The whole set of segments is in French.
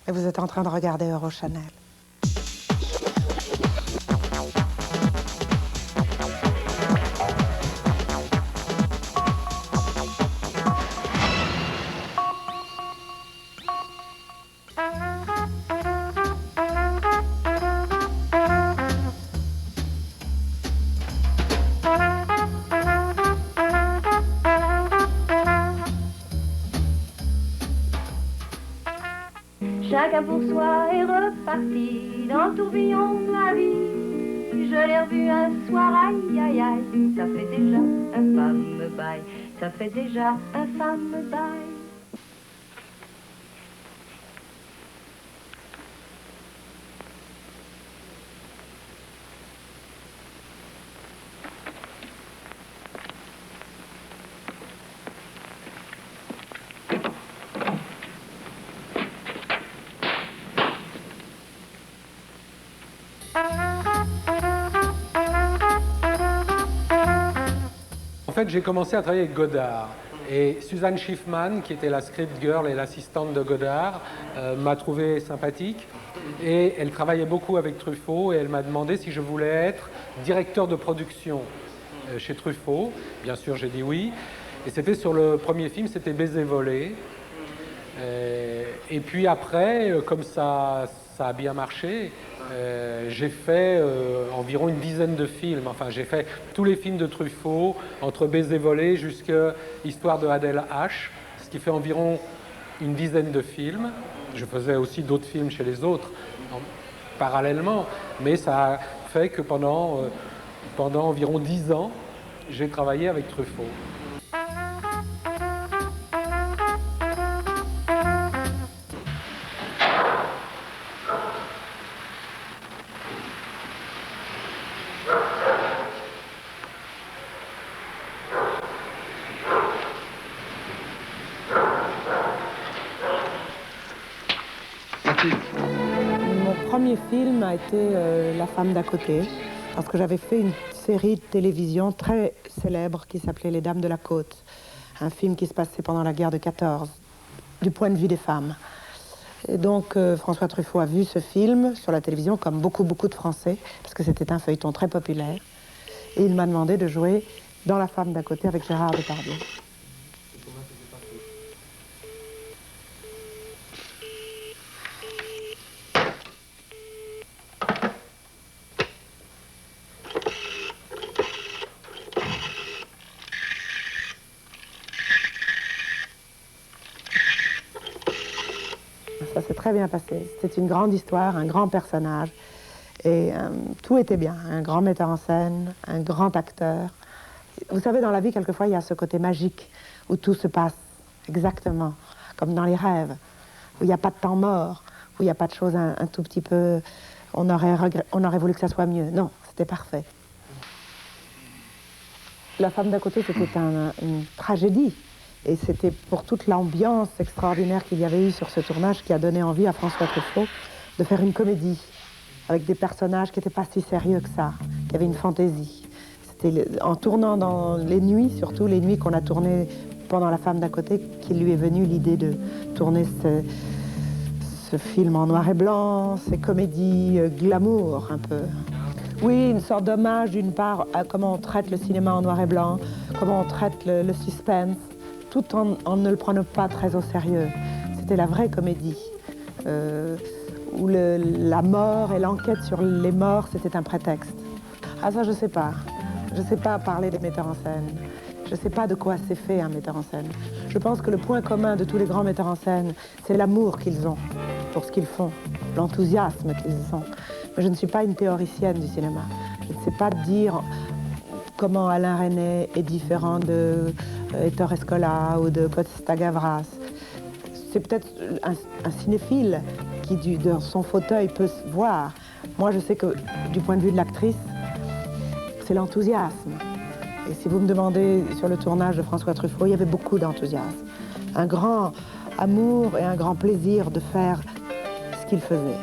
Et vous êtes en train de regarder Eurochannel. Chacun pour soi est reparti dans le tourbillon de la vie. Je l'ai revu un soir, aïe aïe aïe, ça fait déjà un fameux bail, ça fait déjà un fameux bail. En fait, j'ai commencé à travailler avec Godard. Et Suzanne Schiffman, qui était la script girl et l'assistante de Godard, m'a trouvé sympathique. Et elle travaillait beaucoup avec Truffaut et elle m'a demandé si je voulais être directeur de production chez Truffaut. Bien sûr, j'ai dit oui. Et c'était sur le premier film, c'était Baiser volé. Et puis après, comme ça a bien marché, j'ai fait environ une dizaine de films. Enfin, j'ai fait tous les films de Truffaut, entre Baiser volé jusqu'à Histoire de Adèle H, ce qui fait environ une dizaine de films. Je faisais aussi d'autres films chez les autres parallèlement, mais ça a fait que pendant environ 10 ans, j'ai travaillé avec Truffaut. Mon premier film a été La femme d'à côté, parce que j'avais fait une série de télévision très célèbre qui s'appelait Les Dames de la Côte, un film qui se passait pendant la guerre de 14, du point de vue des femmes. Et donc François Truffaut a vu ce film sur la télévision, comme beaucoup de Français, parce que c'était un feuilleton très populaire, et il m'a demandé de jouer dans La femme d'à côté avec Gérard Depardieu. Ça s'est très bien passé. C'était une grande histoire, un grand personnage. Et tout était bien. Un grand metteur en scène, un grand acteur. Vous savez, dans la vie, quelquefois, il y a ce côté magique où tout se passe exactement, comme dans les rêves, où il n'y a pas de temps mort, où il n'y a pas de choses un tout petit peu... On aurait voulu que ça soit mieux. Non, c'était parfait. La femme d'à côté, c'était une tragédie. Et c'était pour toute l'ambiance extraordinaire qu'il y avait eu sur ce tournage qui a donné envie à François Truffaut de faire une comédie avec des personnages qui n'étaient pas si sérieux que ça, qui avaient une fantaisie. C'était en tournant dans les nuits, surtout les nuits qu'on a tournées pendant La femme d'à côté, qu'il lui est venu l'idée de tourner ce film en noir et blanc, ces comédies glamour un peu. Oui, une sorte d'hommage d'une part à comment on traite le cinéma en noir et blanc, comment on traite le suspense, tout en ne le prenant pas très au sérieux. C'était la vraie comédie, où la mort et l'enquête sur les morts, c'était un prétexte. Ah ça, je sais pas. Je sais pas parler des metteurs en scène. Je sais pas de quoi c'est fait un metteur en scène. Je pense que le point commun de tous les grands metteurs en scène, c'est l'amour qu'ils ont pour ce qu'ils font, l'enthousiasme qu'ils ont. Mais je ne suis pas une théoricienne du cinéma. Je ne sais pas dire comment Alain Resnais est différent de Ettore Scola ou de Costa Gavras. C'est peut-être un cinéphile qui, dans son fauteuil, peut se voir. Moi, je sais que, du point de vue de l'actrice, c'est l'enthousiasme. Et si vous me demandez, sur le tournage de François Truffaut, il y avait beaucoup d'enthousiasme. Un grand amour et un grand plaisir de faire ce qu'il faisait.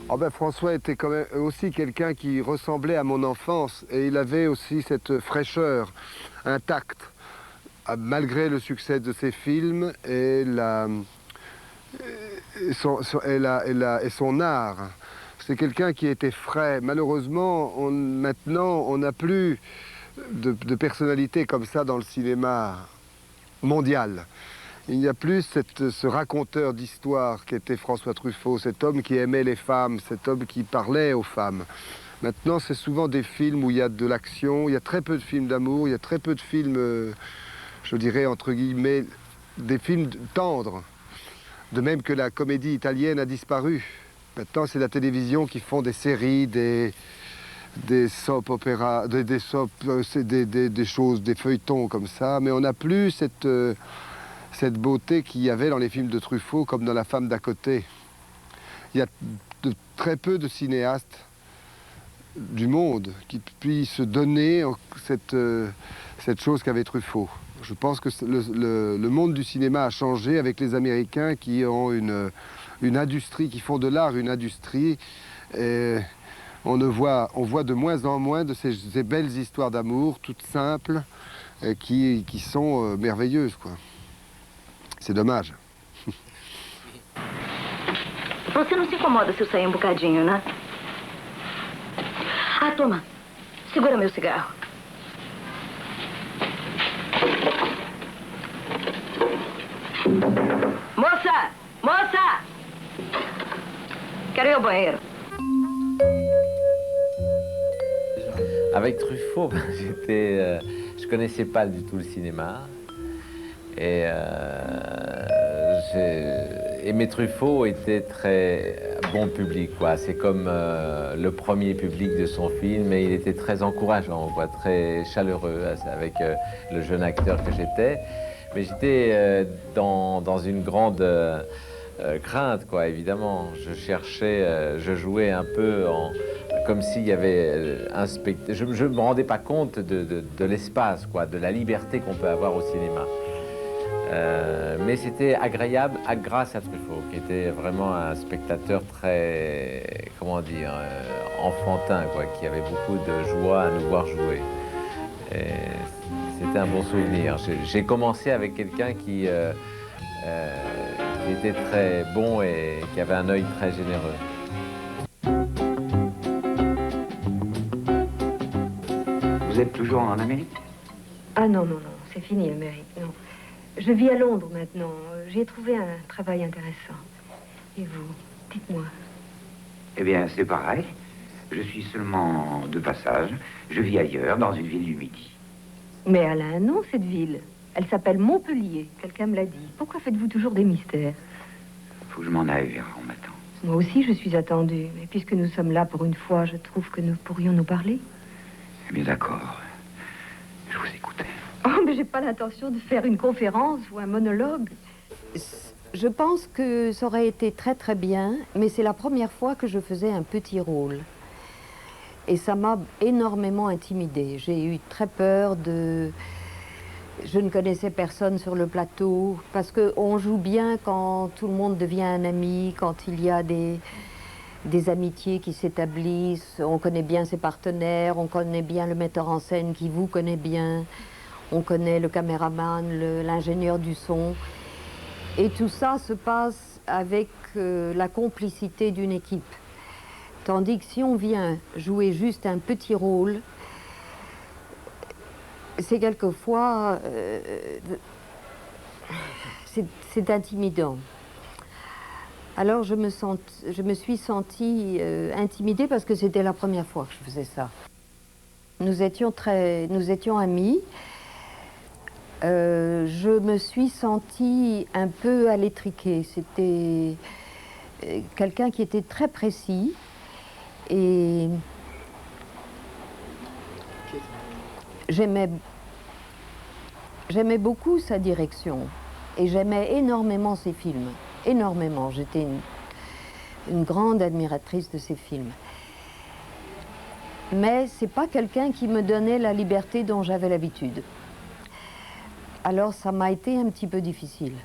Oh ben, François était quand même aussi quelqu'un qui ressemblait à mon enfance et il avait aussi cette fraîcheur intacte, malgré le succès de ses films et, et son art. C'est quelqu'un qui était frais. Malheureusement, maintenant, on n'a plus de personnalité comme ça dans le cinéma mondial. Il n'y a plus ce raconteur d'histoire qu'était François Truffaut, cet homme qui aimait les femmes, cet homme qui parlait aux femmes. Maintenant, c'est souvent des films où il y a de l'action, il y a très peu de films d'amour, il y a très peu de films, je dirais, entre guillemets, des films tendres. De même que la comédie italienne a disparu. Maintenant, c'est la télévision qui font des séries, des soap opéras, des choses, des feuilletons comme ça, mais on n'a plus cette beauté qu'il y avait dans les films de Truffaut, comme dans La femme d'à côté. Il y a très peu de cinéastes du monde qui puissent se donner cette chose qu'avait Truffaut. Je pense que le monde du cinéma a changé avec les Américains qui ont une industrie, qui font de l'art une industrie. Et on voit de moins en moins de ces belles histoires d'amour, toutes simples, qui sont merveilleuses, quoi. C'est dommage. Você não se incomoda se eu sair bocadinho, né? Ah, toma. Segura meu cigarro. Moça! Moça! Quero ir ao banheiro. Avec Truffaut, je connaissais pas du tout le cinéma. Mais Truffaut était très bon public, quoi. C'est comme le premier public de son film, et il était très encourageant, quoi, très chaleureux avec le jeune acteur que j'étais. Mais j'étais dans une grande crainte, quoi, évidemment. Je jouais un peu comme s'il y avait un spectacle. Je ne me rendais pas compte de l'espace, quoi, de la liberté qu'on peut avoir au cinéma. Mais c'était agréable grâce à Truffaut, qui était vraiment un spectateur très, comment dire, enfantin, quoi, qui avait beaucoup de joie à nous voir jouer. C'était un bon souvenir. J'ai commencé avec quelqu'un qui était très bon et qui avait un œil très généreux. Vous êtes toujours en Amérique? Ah non, non, non, c'est fini l'Amérique, non. Je vis à Londres maintenant. J'ai trouvé un travail intéressant. Et vous, dites-moi. Eh bien, c'est pareil. Je suis seulement de passage. Je vis ailleurs, dans une ville du Midi. Mais elle a un nom, cette ville. Elle s'appelle Montpellier. Quelqu'un me l'a dit. Pourquoi faites-vous toujours des mystères? Faut que je m'en aille, Vera, on m'attend. Moi aussi, je suis attendue. Mais puisque nous sommes là pour une fois, je trouve que nous pourrions nous parler. Eh bien, d'accord. Je vous écoutais. Oh, mais j'ai pas l'intention de faire une conférence ou un monologue. Je pense que ça aurait été très très bien, mais c'est la première fois que je faisais un petit rôle. Et ça m'a énormément intimidée. J'ai eu très peur de... Je ne connaissais personne sur le plateau, parce qu'on joue bien quand tout le monde devient un ami, quand il y a des amitiés qui s'établissent, on connaît bien ses partenaires, on connaît bien le metteur en scène qui vous connaît bien, on connaît le caméraman, l'ingénieur du son. Et tout ça se passe avec la complicité d'une équipe. Tandis que si on vient jouer juste un petit rôle, c'est quelquefois... c'est intimidant. Alors je me suis sentie intimidée parce que c'était la première fois que je faisais ça. Nous étions amis. Je me suis sentie un peu à l'étriquer. C'était quelqu'un qui était très précis et j'aimais beaucoup sa direction et j'aimais énormément ses films. Énormément. J'étais une grande admiratrice de ses films. Mais c'est pas quelqu'un qui me donnait la liberté dont j'avais l'habitude. Alors ça m'a été un petit peu difficile.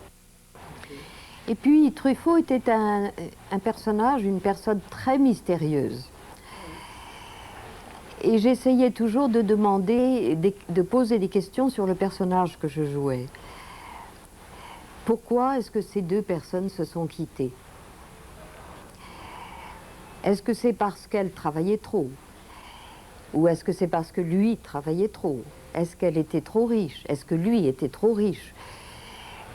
Et puis Truffaut était un personnage, une personne très mystérieuse. Et j'essayais toujours de demander, de poser des questions sur le personnage que je jouais. Pourquoi est-ce que ces deux personnes se sont quittées? Est-ce que c'est parce qu'elle travaillait trop? Ou est-ce que c'est parce que lui travaillait trop? Est-ce qu'elle était trop riche? Est-ce que lui était trop riche?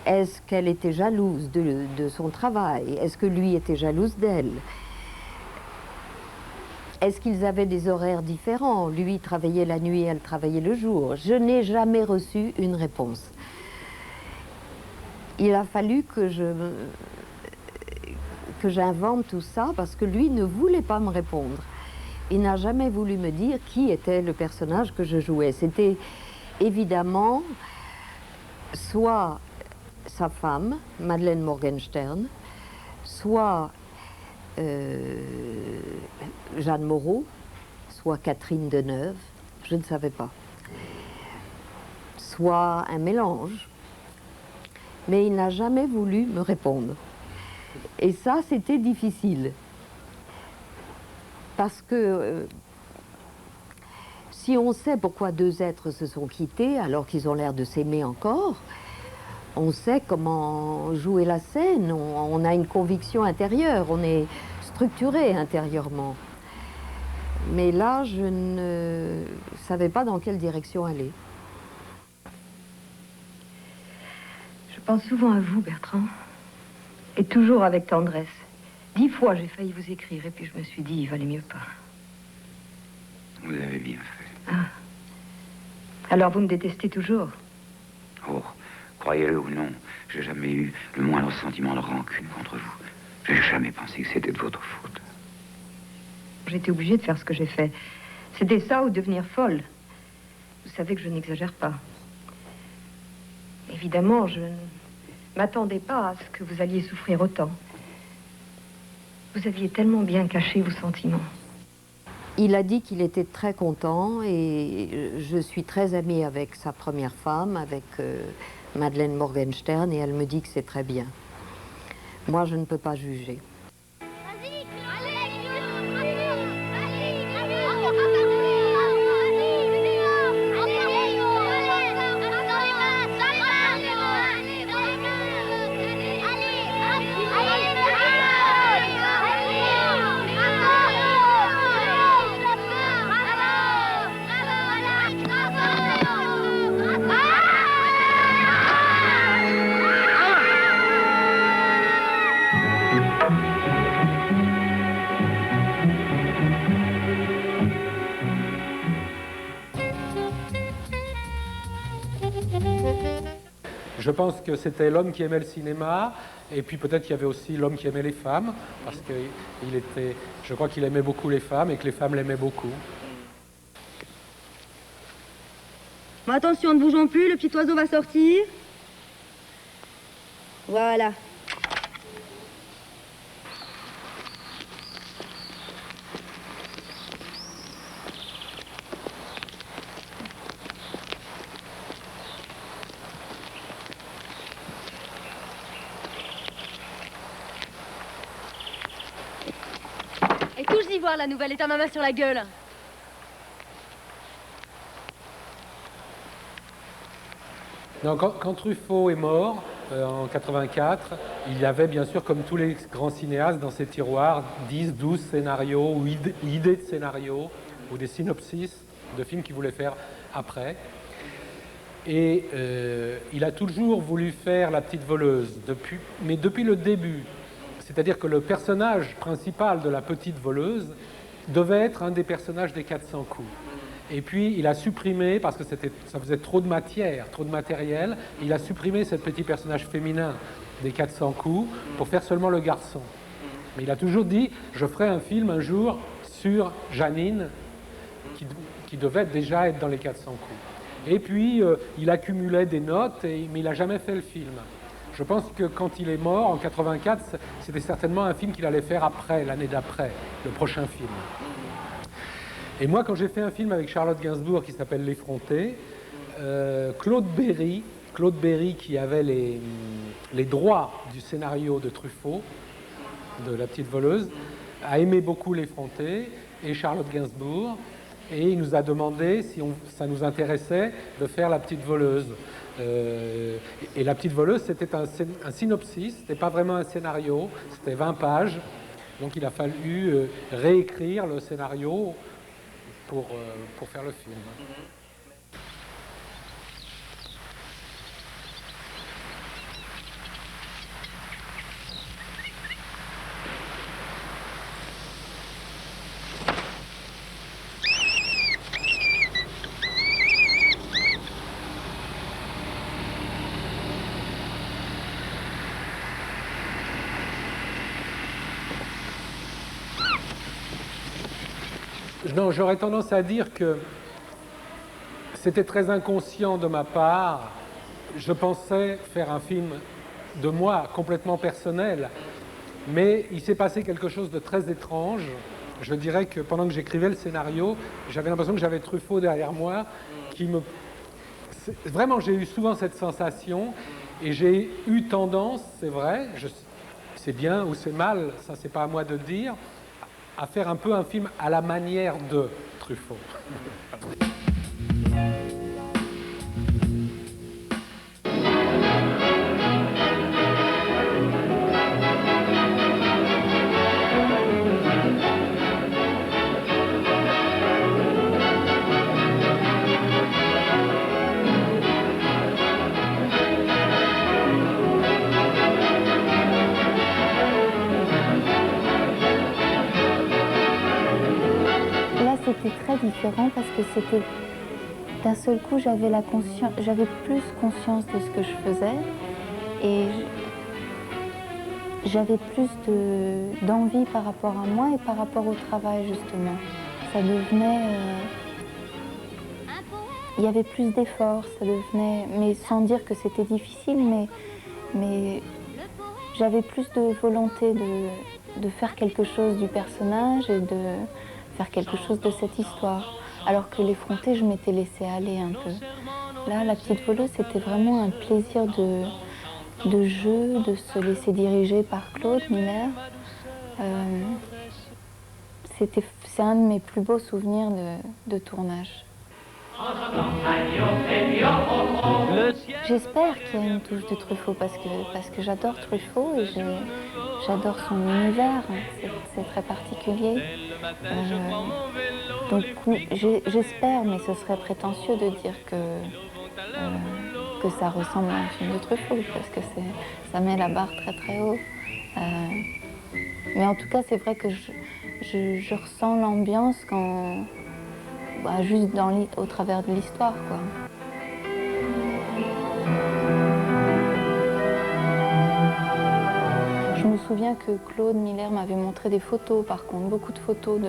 Est-ce qu'elle était jalouse de son travail? Est-ce que lui était jalouse d'elle? Est-ce qu'ils avaient des horaires différents? Lui travaillait la nuit, elle travaillait le jour. Je n'ai jamais reçu une réponse. Il a fallu que j'invente tout ça parce que lui ne voulait pas me répondre. Il n'a jamais voulu me dire qui était le personnage que je jouais. C'était évidemment soit sa femme, Madeleine Morgenstern, soit Jeanne Moreau, soit Catherine Deneuve, je ne savais pas. Soit un mélange. Mais il n'a jamais voulu me répondre. Et ça, c'était difficile. Parce que si on sait pourquoi deux êtres se sont quittés alors qu'ils ont l'air de s'aimer encore, on sait comment jouer la scène, on a une conviction intérieure, on est structuré intérieurement. Mais là, je ne savais pas dans quelle direction aller. Je pense souvent à vous, Bertrand, et toujours avec tendresse. 10 fois, j'ai failli vous écrire, et puis je me suis dit, il valait mieux pas. Vous avez bien fait. Ah. Alors vous me détestez toujours? Oh, croyez-le ou non, j'ai jamais eu le moindre sentiment de rancune contre vous. Je n'ai jamais pensé que c'était de votre faute. J'étais obligée de faire ce que j'ai fait. C'était ça ou devenir folle. Vous savez que je n'exagère pas. Évidemment, je ne m'attendais pas à ce que vous alliez souffrir autant. Vous aviez tellement bien caché vos sentiments. Il a dit qu'il était très content et je suis très amie avec sa première femme, avec Madeleine Morgenstern, et elle me dit que c'est très bien. Moi, je ne peux pas juger. Je pense que c'était l'homme qui aimait le cinéma, et puis peut-être qu'il y avait aussi l'homme qui aimait les femmes, parce que je crois qu'il aimait beaucoup les femmes et que les femmes l'aimaient beaucoup. Bon, attention, ne bougeons plus, le petit oiseau va sortir. Voilà. Et touche d'y voir la nouvelle et ta maman sur la gueule. Donc, quand Truffaut est mort, en 84, il y avait bien sûr, comme tous les grands cinéastes, dans ses tiroirs, 10, 12 scénarios ou idées de scénarios ou des synopsis de films qu'il voulait faire après. Et il a toujours voulu faire La Petite Voleuse, mais depuis le début. C'est-à-dire que le personnage principal de La Petite Voleuse devait être un des personnages des 400 coups. Et puis, il a supprimé, parce que ça faisait trop de matière, trop de matériel, il a supprimé ce petit personnage féminin des 400 coups pour faire seulement le garçon. Mais il a toujours dit, je ferai un film un jour sur Janine, qui devait déjà être dans les 400 coups. Et puis, il accumulait des notes, mais il n'a jamais fait le film. Je pense que quand il est mort, en 84, c'était certainement un film qu'il allait faire après, l'année d'après, le prochain film. Et moi, quand j'ai fait un film avec Charlotte Gainsbourg qui s'appelle L'Effronté, Claude Berry, Claude Berry, qui avait les droits du scénario de Truffaut, de La Petite Voleuse, a aimé beaucoup l'effronter, et Charlotte Gainsbourg, et il nous a demandé si ça nous intéressait de faire La Petite Voleuse. Et La Petite Voleuse, c'était un synopsis, c'était pas vraiment un scénario, c'était 20 pages, donc il a fallu réécrire le scénario pour faire le film. Non, j'aurais tendance à dire que c'était très inconscient de ma part. Je pensais faire un film de moi, complètement personnel, mais il s'est passé quelque chose de très étrange. Je dirais que pendant que j'écrivais le scénario, j'avais l'impression que j'avais Truffaut derrière moi, Vraiment, j'ai eu souvent cette sensation, et j'ai eu tendance, c'est vrai, c'est bien ou c'est mal, ça c'est pas à moi de dire, à faire un peu un film à la manière de Truffaut. C'était très différent parce que c'était d'un seul coup j'avais plus conscience de ce que je faisais et j'avais plus d'envie par rapport à moi et par rapport au travail justement. Ça devenait, il y avait plus d'efforts, ça devenait, mais sans dire que c'était difficile, mais j'avais plus de volonté de faire quelque chose du personnage et de faire quelque chose de cette histoire. Alors que l'effronté, je m'étais laissée aller un peu. Là, La Petite Voleuse, c'était vraiment un plaisir de jeu, de se laisser diriger par Claude Miller. C'est un de mes plus beaux souvenirs de tournage. J'espère qu'il y a une touche de Truffaut parce que j'adore Truffaut et j'adore son univers, c'est très particulier. Donc j'espère, mais ce serait prétentieux de dire que ça ressemble à un film de Truffaut parce que ça met la barre très très haut. Mais en tout cas, c'est vrai que je ressens l'ambiance quand... juste au travers de l'histoire, quoi. Je me souviens que Claude Miller m'avait montré des photos, par contre, beaucoup de photos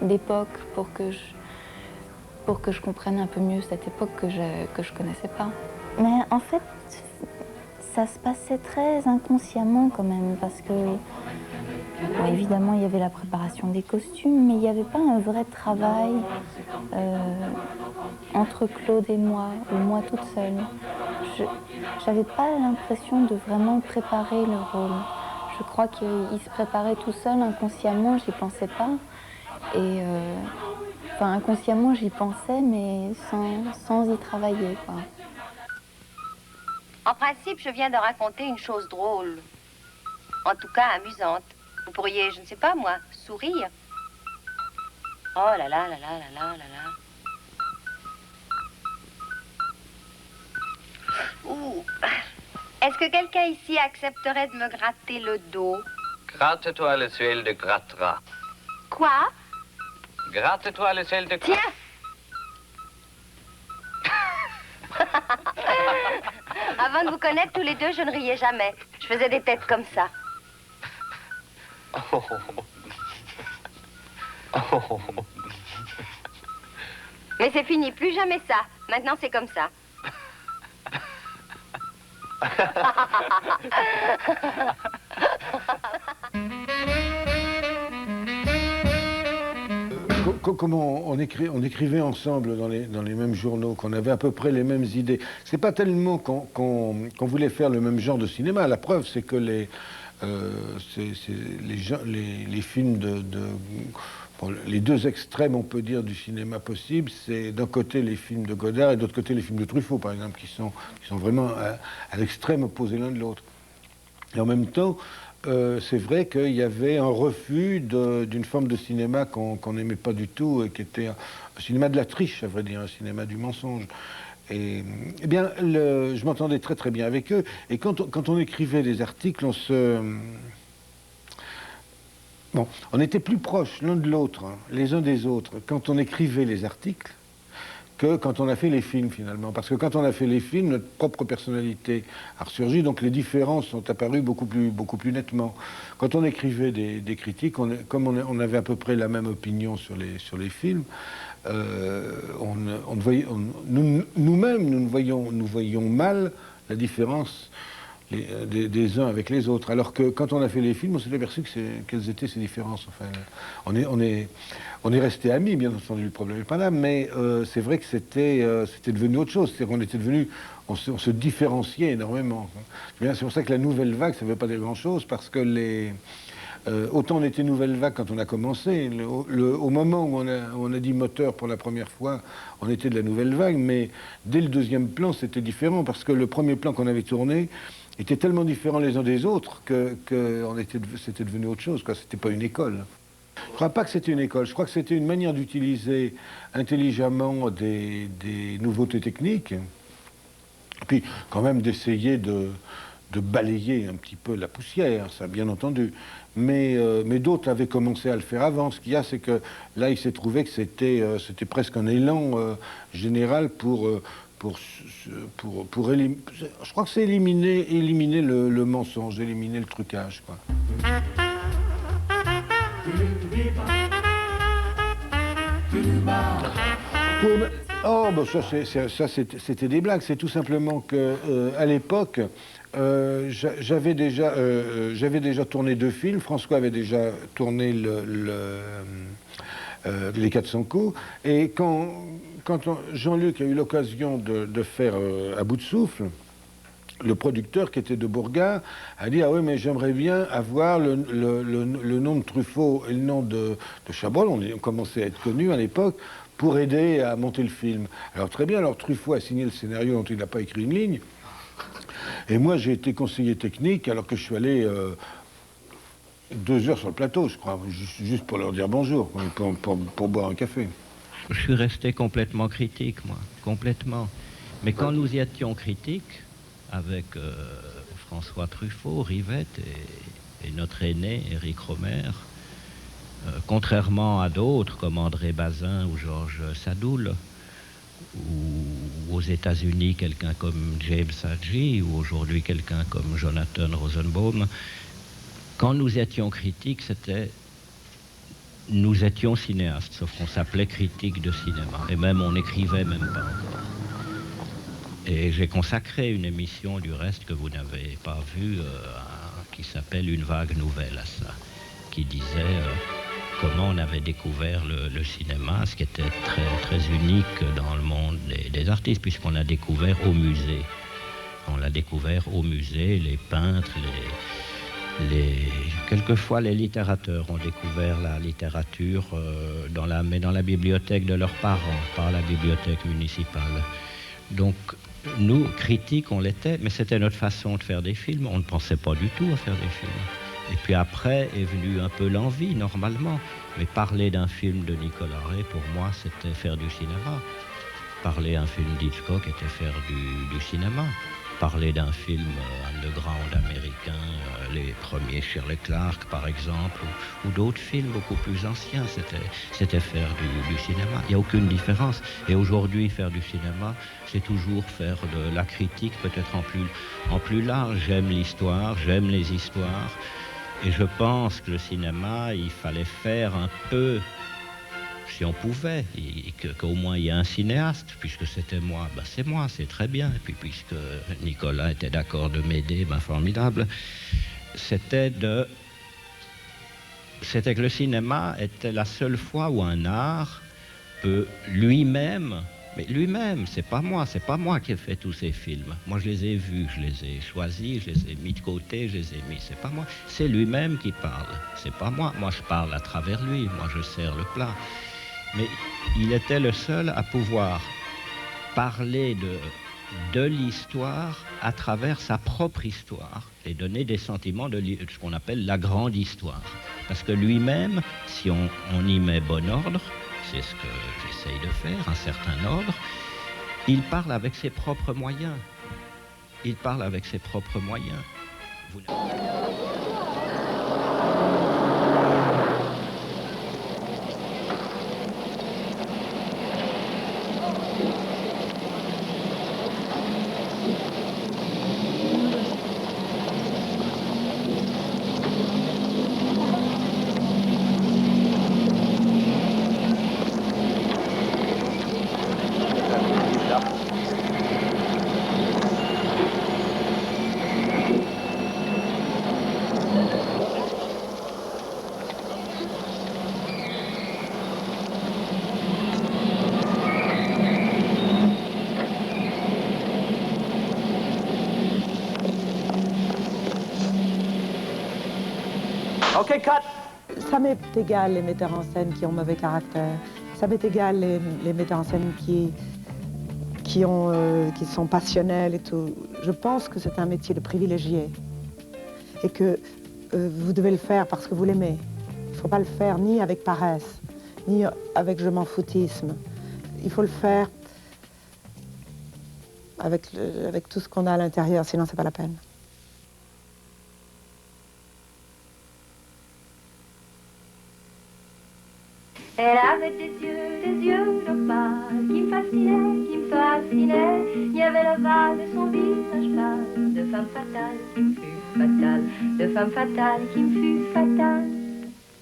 d'époque pour que je comprenne un peu mieux cette époque que je connaissais pas. Mais en fait, ça se passait très inconsciemment quand même, parce que bon, évidemment, il y avait la préparation des costumes, mais il n'y avait pas un vrai travail entre Claude et moi, ou moi toute seule. J'avais pas l'impression de vraiment préparer le rôle. Je crois qu'il se préparait tout seul, inconsciemment, j'y pensais pas. Et enfin, inconsciemment, j'y pensais, mais sans y travailler, quoi. En principe, je viens de raconter une chose drôle. En tout cas, amusante. Vous pourriez, je ne sais pas moi, sourire. Oh là là là là là là là là. Ouh. Est-ce que quelqu'un ici accepterait de me gratter le dos? Gratte-toi le ciel de grattera. Quoi? Gratte-toi le ciel de... Tiens! Avant de vous connaître tous les deux, je ne riais jamais. Je faisais des têtes comme ça. Mais c'est fini, plus jamais ça. Maintenant, c'est comme ça. comme on écrivait ensemble dans les mêmes journaux, qu'on avait à peu près les mêmes idées, c'est pas tellement qu'on voulait faire le même genre de cinéma. La preuve, c'est que les films bon, les deux extrêmes, on peut dire, du cinéma possible, c'est d'un côté les films de Godard et d'autre côté les films de Truffaut, par exemple, qui sont vraiment à l'extrême opposé l'un de l'autre. Et en même temps, c'est vrai qu'il y avait un refus d'une forme de cinéma qu'on n'aimait pas du tout, et qui était un cinéma de la triche, à vrai dire, un cinéma du mensonge. Et eh bien, je m'entendais très très bien avec eux. Et quand on écrivait des articles, on était plus proches l'un de l'autre, hein, les uns des autres, quand on écrivait les articles, que quand on a fait les films, finalement. Parce que quand on a fait les films, notre propre personnalité a ressurgi, donc les différences sont apparues beaucoup plus nettement. Quand on écrivait des critiques, comme on avait à peu près la même opinion sur les films, nous-mêmes, nous voyions mal la différence des uns avec les autres. Alors que quand on a fait les films, on s'est aperçu quelles étaient ces différences. Enfin, on est restés amis, bien entendu, le problème n'est pas là, mais c'est vrai que c'était devenu autre chose. C'est-à-dire qu'on était devenu, on se différenciait énormément. C'est pour ça que la nouvelle vague, ça ne veut pas dire grand-chose, parce que autant on était nouvelle vague quand on a commencé. Au moment où on a dit moteur pour la première fois, on était de la nouvelle vague, mais dès le deuxième plan, c'était différent, parce que le premier plan qu'on avait tourné étaient tellement différents les uns des autres que c'était devenu autre chose. C'était pas une école. Je ne crois pas que c'était une école. Je crois que c'était une manière d'utiliser intelligemment des nouveautés techniques, puis quand même d'essayer de balayer un petit peu la poussière, ça bien entendu. Mais d'autres avaient commencé à le faire avant. Ce qu'il y a, c'est que là, il s'est trouvé que c'était presque un élan général pour éliminer, je crois que c'est éliminer le mensonge, éliminer le trucage, quoi. Oh, ben ça c'était des blagues. C'est tout simplement que à l'époque, j'avais déjà tourné 2 films. François avait déjà tourné les 400 coups. Et quand Jean-Luc a eu l'occasion de faire À bout de souffle, le producteur, qui était de Bourgard, a dit « Ah oui, mais j'aimerais bien avoir le nom de Truffaut et le nom de Chabrol ». On commençait à être connus à l'époque, pour aider à monter le film. Alors très bien, alors Truffaut a signé le scénario dont il n'a pas écrit une ligne. Et moi, j'ai été conseiller technique, alors que je suis allé 2 heures sur le plateau, je crois, juste pour leur dire bonjour, pour boire un café. Je suis resté complètement critique, moi, complètement. Mais quand nous y étions critiques, avec François Truffaut, Rivette et notre aîné, Éric Romer, contrairement à d'autres comme André Bazin ou Georges Sadoul, ou aux États-Unis quelqu'un comme James Hadji, ou aujourd'hui quelqu'un comme Jonathan Rosenbaum, quand nous étions critiques, nous étions cinéastes, sauf qu'on s'appelait critique de cinéma, et même on n'écrivait même pas encore. Et j'ai consacré une émission, du reste, que vous n'avez pas vue, qui s'appelle Une vague nouvelle à ça, qui disait comment on avait découvert le cinéma, ce qui était très, très unique dans le monde des artistes, puisqu'on a découvert au musée. On l'a découvert au musée, les peintres, quelquefois les littérateurs ont découvert la littérature dans la bibliothèque de leurs parents, par la bibliothèque municipale. Donc, nous, critiques, on l'était, mais c'était notre façon de faire des films. On ne pensait pas du tout à faire des films. Et puis après est venue un peu l'envie, normalement. Mais parler d'un film de Nicolas Ray, pour moi, c'était faire du cinéma. Parler d'un film d'Hitchcock était faire du cinéma. Parler d'un film underground américain, les premiers Shirley Clark, par exemple, ou d'autres films beaucoup plus anciens, c'était faire du cinéma. Il n'y a aucune différence. Et aujourd'hui, faire du cinéma, c'est toujours faire de la critique, peut-être en plus large. J'aime l'histoire, j'aime les histoires. Et je pense que le cinéma, il fallait faire un peu, si on pouvait, qu'au moins il y ait un cinéaste, puisque c'était moi, ben c'est moi, c'est très bien. Et puis puisque Nicolas était d'accord de m'aider, ben formidable. C'était de c'était que le cinéma était la seule fois où un art peut lui-même, mais lui-même, c'est pas moi qui ai fait tous ces films. Moi, je les ai vus, je les ai choisis, je les ai mis de côté, je les ai mis. C'est pas moi, c'est lui-même qui parle. C'est pas moi. Moi, je parle à travers lui. Moi, je sers le plat. Mais il était le seul à pouvoir parler de l'histoire à travers sa propre histoire et donner des sentiments de ce qu'on appelle la grande histoire. Parce que lui-même, si on y met bon ordre, c'est ce que j'essaye de faire, un certain ordre, il parle avec ses propres moyens. Il parle avec ses propres moyens. OK, cut! Ça m'est égal les metteurs en scène qui ont mauvais caractère. Ça m'est égal les metteurs en scène qui sont passionnels et tout. Je pense que c'est un métier de privilégié et que vous devez le faire parce que vous l'aimez. Il ne faut pas le faire ni avec paresse, ni avec je m'en foutisme. Il faut le faire avec tout ce qu'on a à l'intérieur, sinon c'est pas la peine. Elle avait des yeux d'opale qui me fascinaient. Il y avait l'ovale de son visage pâle, de femme fatale qui me fut fatale, de femme fatale qui me fut fatale.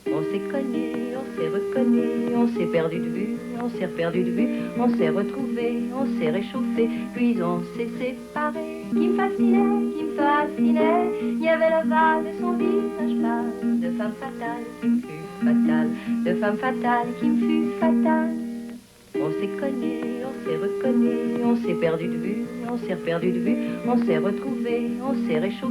On s'est connus, on s'est reconnus, on s'est perdu de vue, on s'est perdu de vue, on s'est retrouvés, on s'est réchauffés, puis on s'est séparés. Qui me fascinait, il y avait l'ovale de son visage pâle, de femme fatale qui me fut fatale, de femme fatale qui me fut fatale. On s'est connus, on s'est reconnus, on s'est perdu de vue, on s'est perdu de vue, on s'est retrouvés, on s'est réchauffés.